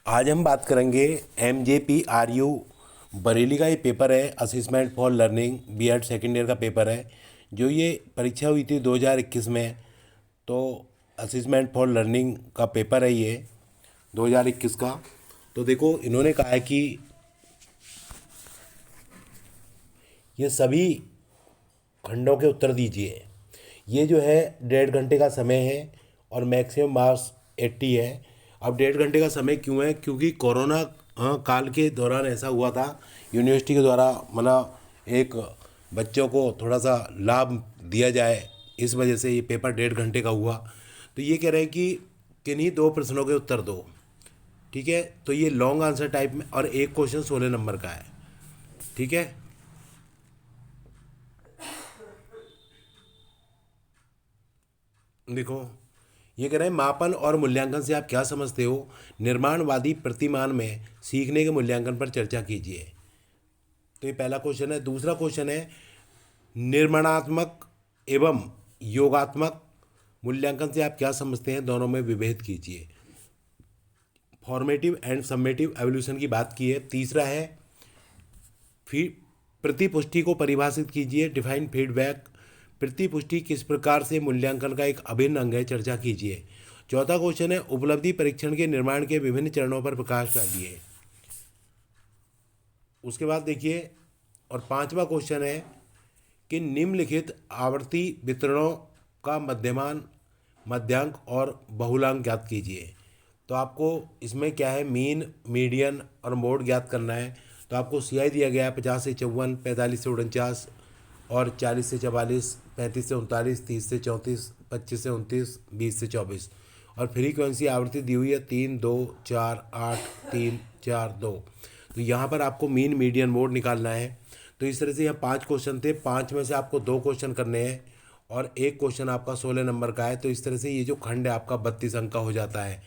आज हम बात करेंगे MJPRU बरेली का ये पेपर है, assessment for learning B.Ed second year का पेपर है। जो ये परीक्षा हुई थी 2021 में, तो असिस्मेंट फॉर लर्निंग का पेपर है ये 2021 का। तो देखो, इन्होंने कहा है कि ये सभी खंडों के उत्तर दीजिए। ये जो है 1.5 घंटे का समय है और मैक्सिमम मार्क्स 80 है। अब 1.5 घंटे का समय क्यों है? क्योंकि कोरोना काल के दौरान ऐसा हुआ था, यूनिवर्सिटी के द्वारा मतलब एक बच्चों को थोड़ा सा लाभ दिया जाए, इस वजह से ये पेपर 1.5 घंटे का हुआ। तो ये कह रहे हैं कि किन्हीं 2 प्रश्नों के उत्तर दो। ठीक है, तो ये लॉन्ग आंसर टाइप में, और एक क्वेश्चन 16 नंबर का है। ठीक है, देखो, ये कह रहे हैं मापन और मूल्यांकन से आप क्या समझते हो? निर्माणवादी प्रतिमान में सीखने के मूल्यांकन पर चर्चा कीजिए। तो ये पहला क्वेश्चन है। दूसरा क्वेश्चन है निर्माणात्मक एवं योगात्मक मूल्यांकन से आप क्या समझते हैं? दोनों में विभेद कीजिए। फॉर्मेटिव एंड समेटिव एवोल्यूशन की बात की है। तीसरा है फिर प्रतिपुष्टि को परिभाषित कीजिए, डिफाइन फीडबैक। प्रतिपुष्टि किस प्रकार से मूल्यांकन का एक अभिन्न अंग है? चर्चा कीजिए। चौथा क्वेश्चन है उपलब्धि परीक्षण के निर्माण के विभिन्न चरणों पर प्रकाश डालिए। उसके बाद देखिए, और पांचवा क्वेश्चन है कि निम्नलिखित आवर्ती वितरणों का मध्यमान, मध्यांक और बहुलांक ज्ञात कीजिए। तो आपको इसमें क्या है, मीन, मीडियन और मोड ज्ञात करना है। तो आपको CI दिया गया है 50 से 54, 45 से 49 और 40 से 44, 35 से 39, 30 से 34, 25 से 29, 20 से 24। और फ्रीक्वेंसी आवृत्ति दी हुई है 3, 2, 4, 8, 3, 4, 2। तो यहाँ पर आपको मीन, मीडियन, मोड निकालना है। तो इस तरह से यहाँ 5 क्वेश्चन थे, 5 में से आपको 2 क्वेश्चन करने हैं और एक क्वेश्चन आपका 16 नंबर का है। तो इस तरह से ये जो खंड है आपका 32 अंक का हो जाता है।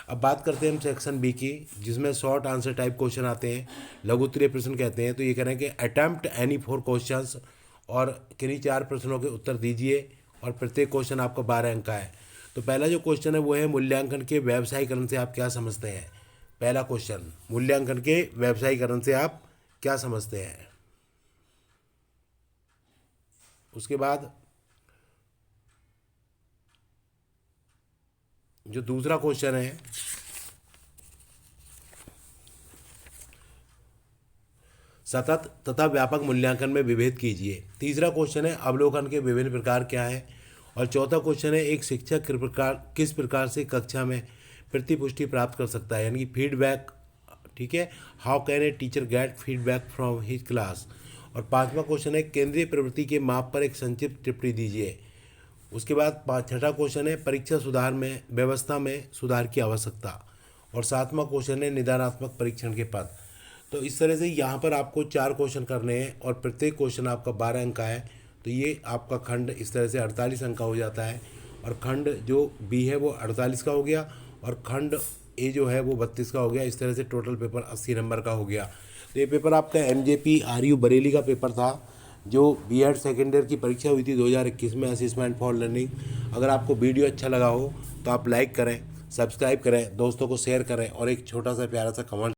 अब बात करते हैं हम सेक्शन बी की, जिसमें शॉर्ट आंसर टाइप क्वेश्चन आते हैं, लघु उत्तरीय प्रश्न कहते हैं। तो ये कह रहे हैं कि अटेम्प्ट एनी 4 क्वेश्चंस और किन्हीं 4 प्रश्नों के उत्तर दीजिए और प्रत्येक क्वेश्चन आपका 12 अंक का है। तो पहला जो क्वेश्चन है वो है मूल्यांकन के व्यावसायीकरण से आप क्या समझते हैं? पहला क्वेश्चन, मूल्यांकन के व्यावसायीकरण से आप क्या समझते हैं? उसके बाद जो दूसरा क्वेश्चन है, सतत तथा व्यापक मूल्यांकन में विभेद कीजिए। तीसरा क्वेश्चन है अवलोकन के विभिन्न प्रकार क्या है। और चौथा क्वेश्चन है एक शिक्षक किस प्रकार से कक्षा में प्रतिपुष्टि प्राप्त कर सकता है, यानी कि फीडबैक। ठीक है, how can a teacher gate feedback from his class. और पांचवा क्वेश्चन है केंद्रीय प्रवृत्ति के माप पर एक संक्षिप्त टिप्पणी दीजिए। उसके बाद छठा क्वेश्चन है परीक्षा सुधार में व्यवस्था में सुधार की आवश्यकता। और सातवां क्वेश्चन है निदानात्मक परीक्षण के पद। तो इस तरह से यहाँ पर आपको 4 क्वेश्चन करने हैं और प्रत्येक क्वेश्चन आपका 12 अंक का है। तो ये आपका खंड इस तरह से 48 अंक का हो जाता है। और खंड जो बी है वो 48 का हो गया और खंड ए जो है वो 32 का हो गया। इस तरह से टोटल पेपर 80 नंबर का हो गया। तो ये पेपर आपका MJPRU बरेली का पेपर था, जो B.Ed सेकेंड ईयर की परीक्षा हुई थी 2021 में, असिस्मेंट फॉर लर्निंग। अगर आपको वीडियो अच्छा लगा हो तो आप लाइक करें, सब्सक्राइब करें, दोस्तों को शेयर करें और एक छोटा सा प्यारा सा कमेंट